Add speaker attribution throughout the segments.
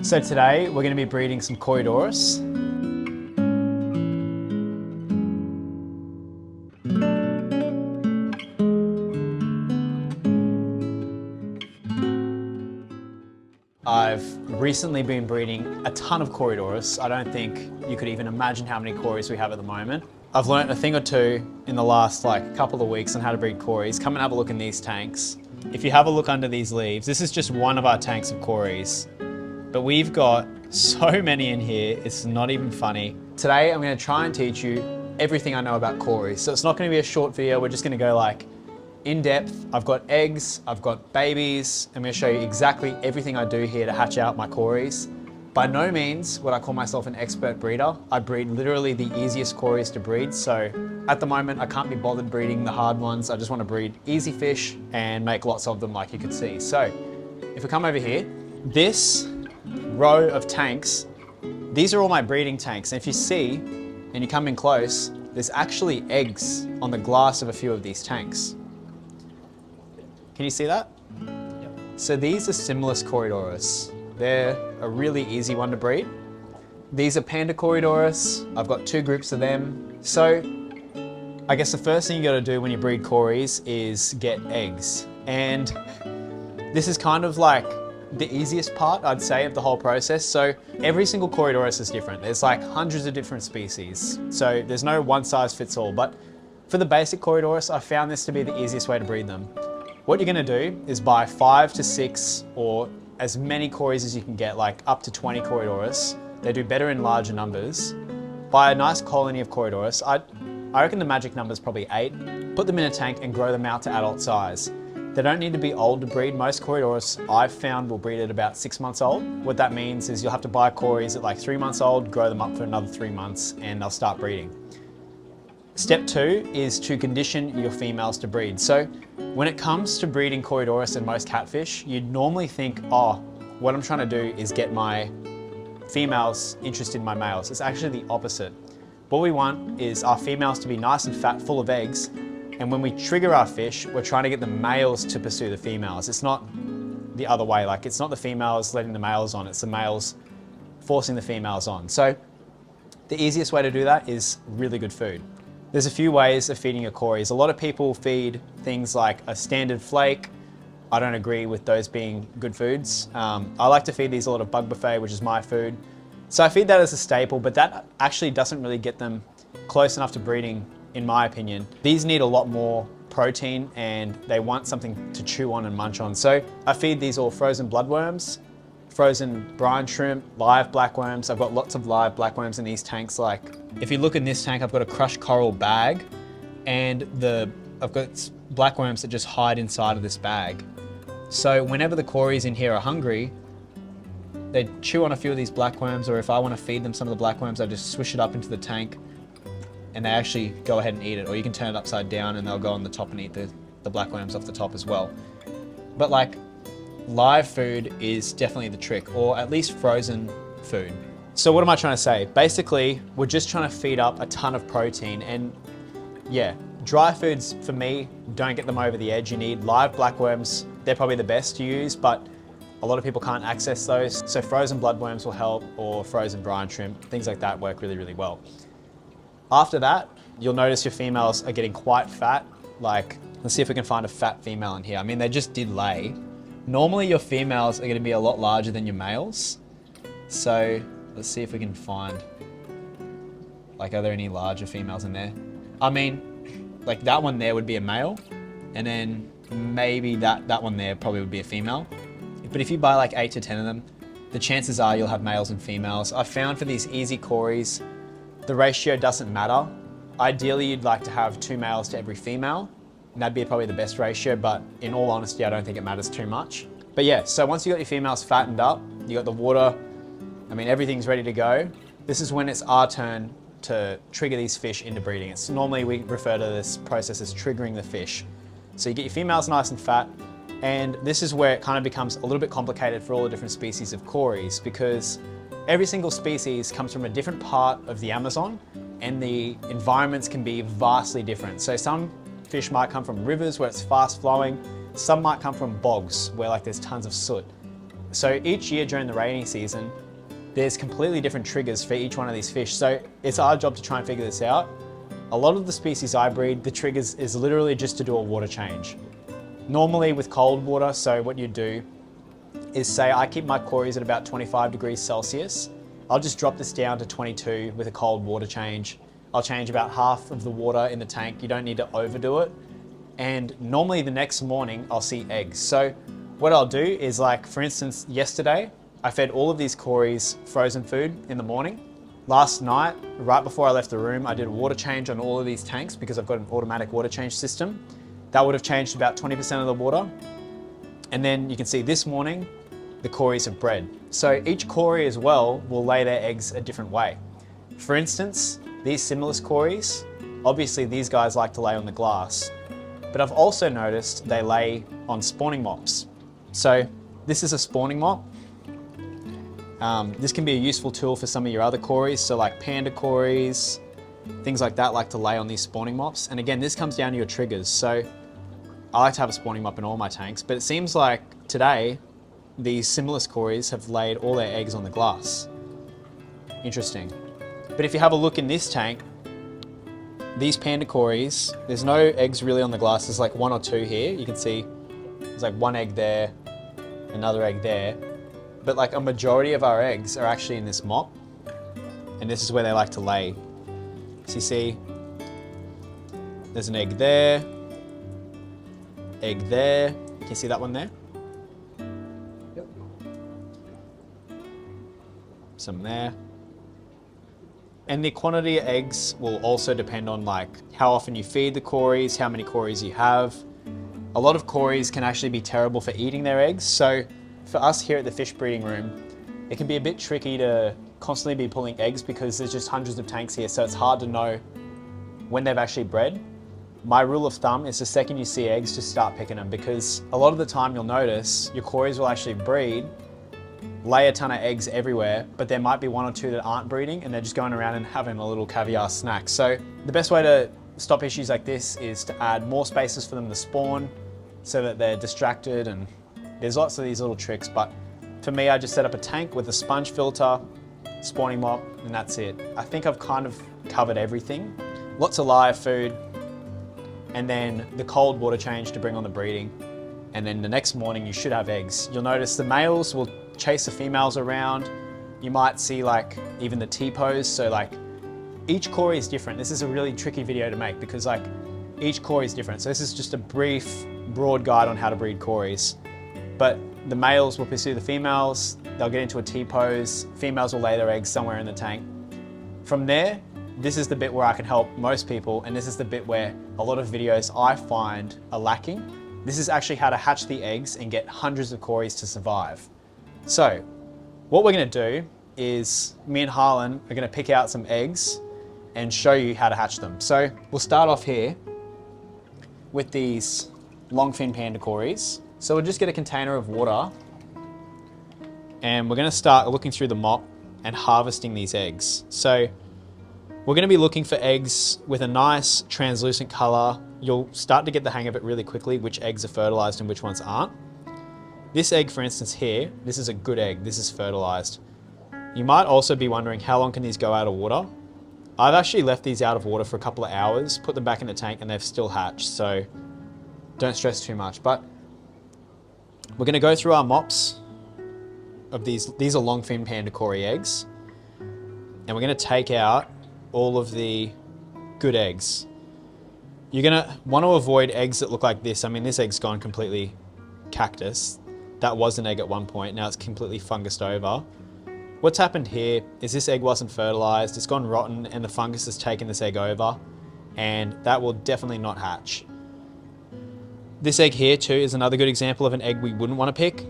Speaker 1: So today we're going to be breeding some Corydoras. I've recently been breeding a ton of Corydoras. I don't think you could even imagine how many Corys we have at the moment. I've learnt a thing or two in the last couple of weeks on how to breed Corys. Come and have a look in these tanks. If you have a look under these leaves, this is just one of our tanks of Corys. But we've got so many in here, it's not even funny. Today I'm going to try and teach you everything I know about Corys. So it's not going to be a short video, we're just going to go in depth. I've got eggs, I've got babies. I'm going to show you exactly everything I do here to hatch out my Corys. By no means would I call myself an expert breeder. I breed literally the easiest Corys to breed. So at the moment I can't be bothered breeding the hard ones. I just want to breed easy fish and make lots of them like you can see. So if we come over here, this row of tanks, these are all my breeding tanks. And if you see, and you come in close, there's actually eggs on the glass of a few of these tanks. Can you see that? Yep. So these are Simless Corydoras. They're a really easy one to breed. These are Panda Corydoras. I've got two groups of them. So I guess the first thing you gotta do when you breed Corys is get eggs. And this is kind of like the easiest part, I'd say, of the whole process. So every single Corydoras is different. There's hundreds of different species. So there's no one size fits all. But for the basic Corydoras, I found this to be the easiest way to breed them. What you're gonna do is buy 5 to 6 or as many Corys as you can get, up to 20 Corydoras. They do better in larger numbers. Buy a nice colony of Corydoras. I reckon the magic number is probably 8. Put them in a tank and grow them out to adult size. They don't need to be old to breed. Most Corydoras I've found will breed at about 6 months old. What that means is you'll have to buy Corys at 3 months old, grow them up for another 3 months, and they'll start breeding. Step 2 is to condition your females to breed. So when it comes to breeding Corydoras and most catfish, you'd normally think, oh, what I'm trying to do is get my females interested in my males. It's actually the opposite. What we want is our females to be nice and fat, full of eggs, and when we trigger our fish, we're trying to get the males to pursue the females. It's not the other way. It's not the females letting the males on, it's the males forcing the females on. So the easiest way to do that is really good food. There's a few ways of feeding your Corys. A lot of people feed things like a standard flake. I don't agree with those being good foods. I like to feed these a lot of bug buffet, which is my food. So I feed that as a staple, but that actually doesn't really get them close enough to breeding, in my opinion. These need a lot more protein and they want something to chew on and munch on. So I feed these all frozen bloodworms, frozen brine shrimp, live blackworms. I've got lots of live blackworms in these tanks. If you look in this tank, I've got a crushed coral bag and I've got blackworms that just hide inside of this bag. So whenever the Corys in here are hungry, they chew on a few of these blackworms, or if I want to feed them some of the blackworms, I just swish it up into the tank and they actually go ahead and eat it. Or you can turn it upside down and they'll go on the top and eat the blackworms off the top as well. But live food is definitely the trick, or at least frozen food. So what am I trying to say? Basically, we're just trying to feed up a ton of protein, and yeah, dry foods for me don't get them over the edge. You need live blackworms. They're probably the best to use, but a lot of people can't access those. So frozen bloodworms will help, or frozen brine shrimp, things like that work really, really well. After that, you'll notice your females are getting quite fat. Let's see if we can find a fat female in here. I mean, they just did lay. Normally your females are going to be a lot larger than your males. So let's see if we can find, are there any larger females in there? I mean, that one there would be a male, and then maybe that one there probably would be a female. But if you buy 8 to 10 of them, the chances are you'll have males and females. I've found for these easy Corys, the ratio doesn't matter. Ideally, you'd like to have 2 males to every female. And that'd be probably the best ratio, but in all honesty, I don't think it matters too much. But yeah, so once you got your females fattened up, you got the water, I mean, everything's ready to go. This is when it's our turn to trigger these fish into breeding. It's normally, we refer to this process as triggering the fish. So you get your females nice and fat, and this is where it kind of becomes a little bit complicated for all the different species of Corys, because every single species comes from a different part of the Amazon, and the environments can be vastly different. So some fish might come from rivers where it's fast flowing. Some might come from bogs where there's tons of soot. So each year during the rainy season, there's completely different triggers for each one of these fish. So it's our job to try and figure this out. A lot of the species I breed, the triggers is literally just to do a water change. Normally with cold water, so what you do is say I keep my cories at about 25 degrees Celsius. I'll just drop this down to 22 with a cold water change. I'll change about half of the water in the tank. You don't need to overdo it. And normally the next morning I'll see eggs. So what I'll do is, like, for instance, yesterday, I fed all of these cories frozen food in the morning. Last night, right before I left the room, I did a water change on all of these tanks because I've got an automatic water change system. That would have changed about 20% of the water. And then you can see this morning, the cories have bred. So each cory as well will lay their eggs a different way. For instance, these Similis cories, obviously these guys like to lay on the glass, but I've also noticed they lay on spawning mops. So this is a spawning mop. This can be a useful tool for some of your other cories, so like panda cories, things like that like to lay on these spawning mops. And again, this comes down to your triggers. So I like to have a spawning mop in all my tanks, but it seems like today, these Similis cories have laid all their eggs on the glass. Interesting. But if you have a look in this tank, these panda cories, there's no eggs really on the glass. There's like one or two here. You can see there's like one egg there, another egg there. But like a majority of our eggs are actually in this mop. And this is where they like to lay. So you see, there's an egg there, egg there. Can you see that one there? Yep. Some there. And the quantity of eggs will also depend on like how often you feed the cories, how many cories you have. A lot of cories can actually be terrible for eating their eggs. So for us here at the fish breeding room, it can be a bit tricky to constantly be pulling eggs because there's just hundreds of tanks here. So it's hard to know when they've actually bred. My rule of thumb is the second you see eggs, just start picking them, because a lot of the time you'll notice your cories will actually breed, lay a ton of eggs everywhere, but there might be one or two that aren't breeding and they're just going around and having a little caviar snack. So the best way to stop issues like this is to add more spaces for them to spawn so that they're distracted, and there's lots of these little tricks, but for me, I just set up a tank with a sponge filter, spawning mop, and that's it. I think I've kind of covered everything. Lots of live food, and then the cold water change to bring on the breeding. And then the next morning you should have eggs. You'll notice the males will chase the females around. You might see like even the T-pose. So like each cory is different. This is a really tricky video to make because like each cory is different. So this is just a brief, broad guide on how to breed cories. But the males will pursue the females. They'll get into a T-pose. Females will lay their eggs somewhere in the tank. From there, this is the bit where I can help most people, and this is the bit where a lot of videos I find are lacking. This is actually how to hatch the eggs and get hundreds of cories to survive. So what we're going to do is me and Harlan are going to pick out some eggs and show you how to hatch them. So we'll start off here with these longfin panda cories. So we'll just get a container of water and we're going to start looking through the mop and harvesting these eggs. So we're going to be looking for eggs with a nice translucent color. You'll start to get the hang of it really quickly, which eggs are fertilized and which ones aren't. This egg, for instance here, this is a good egg. This is fertilized. You might also be wondering how long can these go out of water? I've actually left these out of water for a couple of hours, put them back in the tank, and they've still hatched. So don't stress too much. But we're going to go through our mops of these. These are longfin panda cory eggs. And we're going to take out all of the good eggs. You're going to want to avoid eggs that look like this. I mean, this egg's gone completely cactus. That was an egg at one point. Now it's completely fungused over. What's happened here is this egg wasn't fertilized. It's gone rotten and the fungus has taken this egg over, and that will definitely not hatch. This egg here too is another good example of an egg we wouldn't want to pick.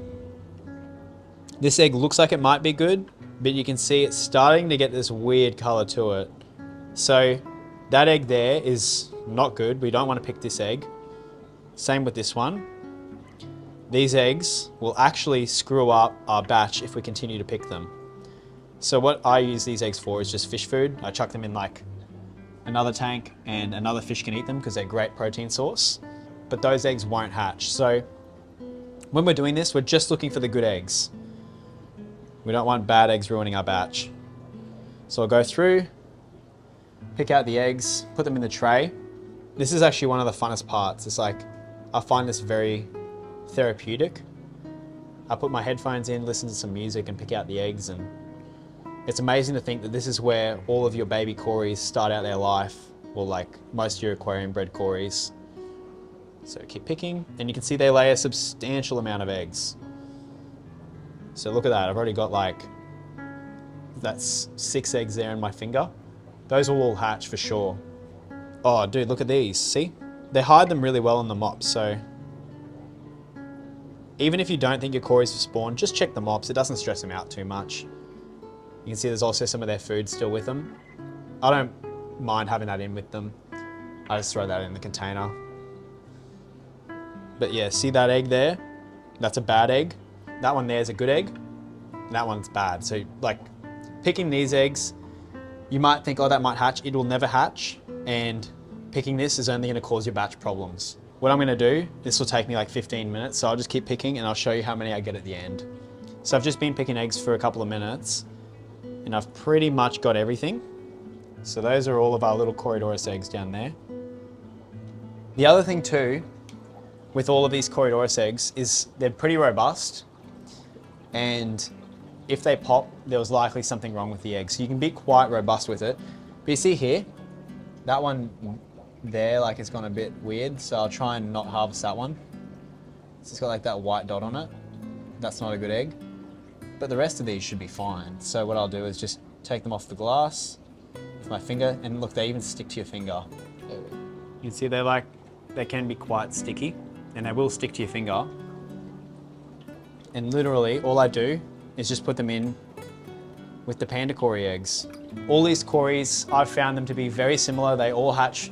Speaker 1: This egg looks like it might be good, but you can see it's starting to get this weird color to it. So that egg there is not good. We don't want to pick this egg. Same with this one. These eggs will actually screw up our batch if we continue to pick them. So what I use these eggs for is just fish food. I chuck them in like another tank and another fish can eat them because they're a great protein source. But those eggs won't hatch. So when we're doing this, we're just looking for the good eggs. We don't want bad eggs ruining our batch. So I'll go through, pick out the eggs, put them in the tray. This is actually one of the funnest parts. It's like, I find this very therapeutic. I put my headphones in, listen to some music and pick out the eggs, and it's amazing to think that this is where all of your baby Corys start out their life, or like most of your aquarium bred Corys. So keep picking, and you can see they lay a substantial amount of eggs. So look at that, I've already got like, that's 6 eggs there in my finger. Those will all hatch for sure. Oh dude, look at these, see? They hide them really well in the mops, so even if you don't think your Corys have spawned, just check the mops, it doesn't stress them out too much. You can see there's also some of their food still with them. I don't mind having that in with them. I just throw that in the container. But yeah, see that egg there? That's a bad egg. That one there is a good egg. And that one's bad. So like picking these eggs, you might think, oh, that might hatch. It will never hatch. And picking this is only gonna cause your batch problems. What I'm gonna do, this will take me like 15 minutes. So I'll just keep picking and I'll show you how many I get at the end. So I've just been picking eggs for a couple of minutes and I've pretty much got everything. So those are all of our little Corydoras eggs down there. The other thing too, with all of these Corydoras eggs is they're pretty robust, and if they pop, there was likely something wrong with the egg. So you can be quite robust with it. But you see here, that one there, like it's gone a bit weird. So I'll try and not harvest that one. So it's got like that white dot on it. That's not a good egg. But the rest of these should be fine. So what I'll do is just take them off the glass with my finger, and look, they even stick to your finger. You can see they can be quite sticky, and they will stick to your finger. And literally all I do is just put them in with the panda Cory eggs. All these Corys, I've found them to be very similar. They all hatch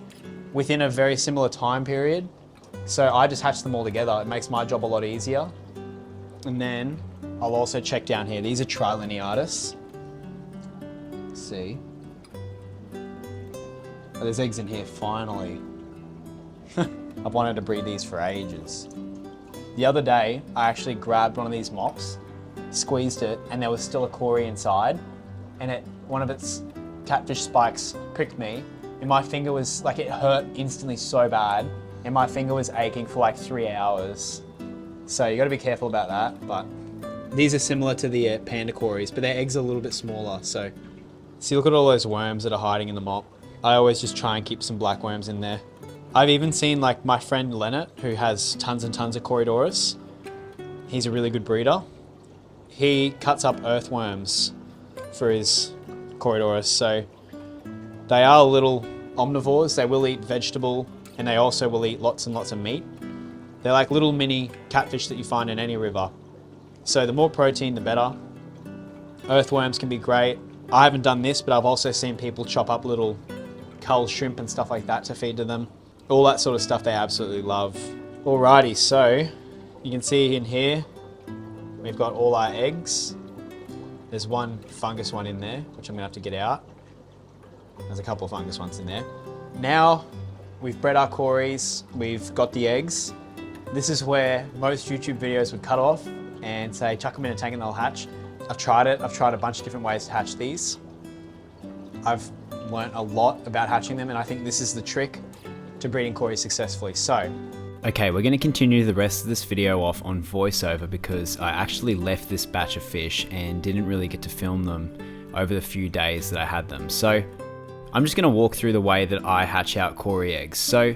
Speaker 1: within a very similar time period. So I just hatch them all together. It makes my job a lot easier. And then I'll also check down here. These are Trilineatus. See? Oh, there's eggs in here, finally. I've wanted to breed these for ages. The other day, I actually grabbed one of these mops, squeezed it, and there was still a Cory inside, and one of its catfish spikes pricked me, and my finger was, like, it hurt instantly so bad, and my finger was aching for like 3 hours. So you gotta be careful about that, but these are similar to the panda Corys, but their eggs are a little bit smaller, so. See, look at all those worms that are hiding in the mop. I always just try and keep some black worms in there. I've even seen like my friend Leonard, who has tons and tons of Corydoras. He's a really good breeder. He cuts up earthworms for his Corydoras, so they are little omnivores. They will eat vegetable, and they also will eat lots and lots of meat. They're like little mini catfish that you find in any river. So the more protein, the better. Earthworms can be great. I haven't done this, but I've also seen people chop up little cull shrimp and stuff like that to feed to them. All that sort of stuff they absolutely love. Alrighty, so you can see in here, we've got all our eggs. There's one fungus one in there, which I'm gonna have to get out. There's a couple of fungus ones in there. Now, we've bred our Corys, we've got the eggs. This is where most YouTube videos would cut off and say, chuck them in a tank and they'll hatch. I've tried it. I've tried a bunch of different ways to hatch these. I've learned a lot about hatching them, and I think this is the trick to breeding Corys successfully. So,
Speaker 2: okay, we're going to continue the rest of this video off on voiceover because I actually left this batch of fish and didn't really get to film them over the few days that I had them. So I'm just going to walk through the way that I hatch out Cory eggs. So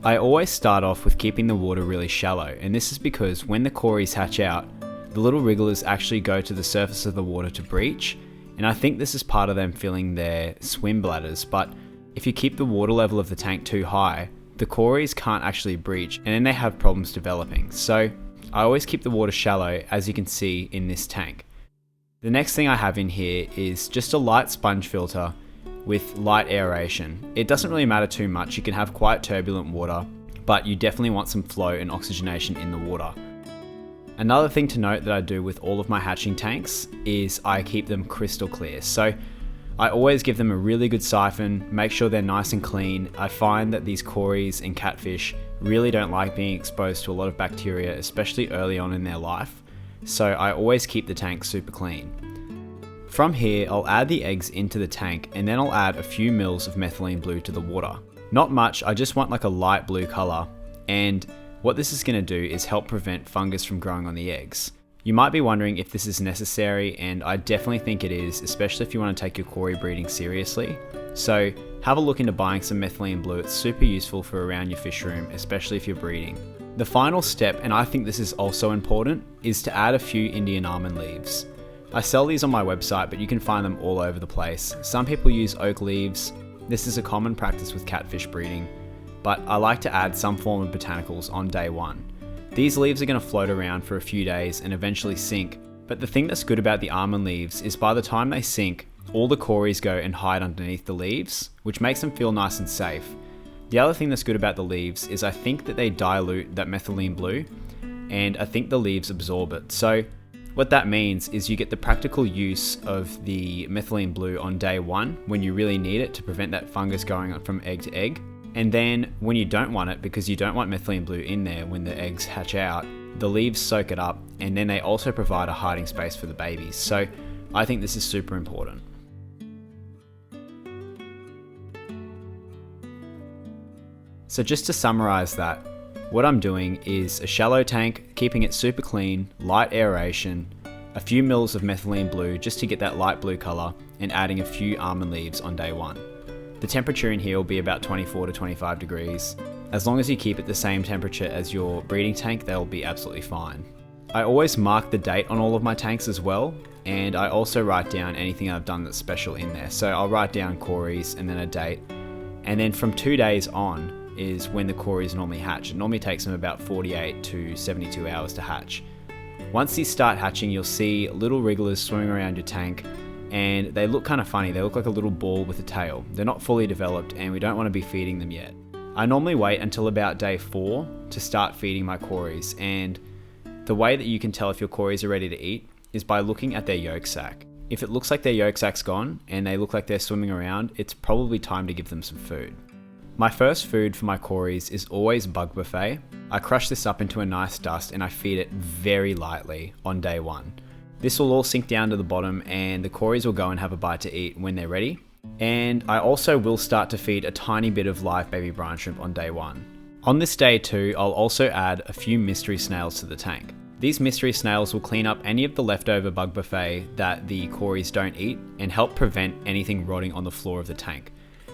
Speaker 2: I always start off with keeping the water really shallow, and this is because when the Corys hatch out, the little wrigglers actually go to the surface of the water to breach, and I think this is part of them filling their swim bladders, but if you keep the water level of the tank too high, the Corys can't actually breach, and then they have problems developing. So I always keep the water shallow, as you can see in this tank. The next thing I have in here is just a light sponge filter with light aeration. It doesn't really matter too much, you can have quite turbulent water, but you definitely want some flow and oxygenation in the water. Another thing to note that I do with all of my hatching tanks is I keep them crystal clear. So I always give them a really good siphon, make sure they're nice and clean. I find that these Corys and catfish really don't like being exposed to a lot of bacteria, especially early on in their life. So I always keep the tank super clean. From here, I'll add the eggs into the tank and then I'll add a few mils of methylene blue to the water. Not much, I just want like a light blue color, and what this is going to do is help prevent fungus from growing on the eggs. You might be wondering if this is necessary, and I definitely think it is, especially if you want to take your Cory breeding seriously. So have a look into buying some methylene blue. It's super useful for around your fish room, especially if you're breeding. The final step, and I think this is also important, is to add a few Indian almond leaves. I sell these on my website, but you can find them all over the place. Some people use oak leaves. This is a common practice with catfish breeding, but I like to add some form of botanicals on day one. These leaves are going to float around for a few days and eventually sink, but the thing that's good about the almond leaves is by the time they sink, all the Corys go and hide underneath the leaves, which makes them feel nice and safe. The other thing that's good about the leaves is I think that they dilute that methylene blue, and I think the leaves absorb it. So what that means is you get the practical use of the methylene blue on day one when you really need it to prevent that fungus going from egg to egg. And then when you don't want it, because you don't want methylene blue in there when the eggs hatch out, the leaves soak it up, and then they also provide a hiding space for the babies. So I think this is super important. So just to summarize that, what I'm doing is a shallow tank, keeping it super clean, light aeration, a few mils of methylene blue just to get that light blue color, and adding a few almond leaves on day one. The temperature in here will be about 24 to 25 degrees. As long as you keep it the same temperature as your breeding tank, they'll be absolutely fine. I always mark the date on all of my tanks as well, and I also write down anything I've done that's special in there. So I'll write down Corys and then a date, and then from 2 days on is when the Corys normally hatch. It normally takes them about 48 to 72 hours to hatch. Once these start hatching, you'll see little wrigglers swimming around your tank, and they look kind of funny. They look like a little ball with a tail. They're not fully developed, and we don't want to be feeding them yet. I normally wait until about day 4 to start feeding my Corys, and the way that you can tell if your Corys are ready to eat is by looking at their yolk sac. If it looks like their yolk sac's gone and they look like they're swimming around, it's probably time to give them some food. My first food for my Corys is always bug buffet. I crush this up into a nice dust and I feed it very lightly on day 1. This will all sink down to the bottom and the Corys will go and have a bite to eat when they're ready. And I also will start to feed a tiny bit of live baby brine shrimp on day 1. On this day 2, I'll also add a few mystery snails to the tank. These mystery snails will clean up any of the leftover bug buffet that the Corys don't eat and help prevent anything rotting on the floor of the tank.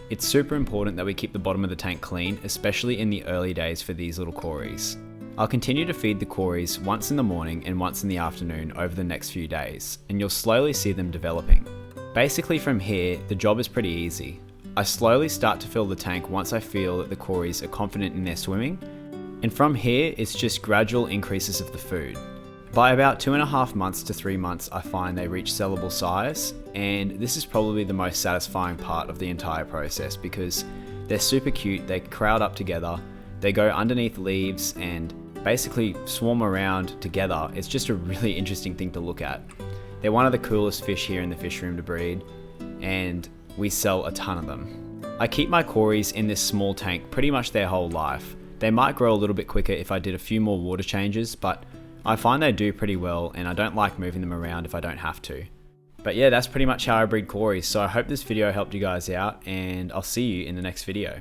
Speaker 2: It's super important that we keep the bottom of the tank clean, especially in the early days for these little Corys. I'll continue to feed the Corys once in the morning and once in the afternoon over the next few days, and you'll slowly see them developing. Basically from here, the job is pretty easy. I slowly start to fill the tank once I feel that the Corys are confident in their swimming, and from here it's just gradual increases of the food. By about 2.5 months to 3 months, I find they reach sellable size, and this is probably the most satisfying part of the entire process because they're super cute, they crowd up together, they go underneath leaves and basically swarm around together. It's just a really interesting thing to look at. They're one of the coolest fish here in the fish room to breed, and we sell a ton of them. I keep my Corys in this small tank pretty much their whole life. They might grow a little bit quicker if I did a few more water changes, but I find they do pretty well and I don't like moving them around if I don't have to. But yeah, that's pretty much how I breed Corys, so I hope this video helped you guys out and I'll see you in the next video.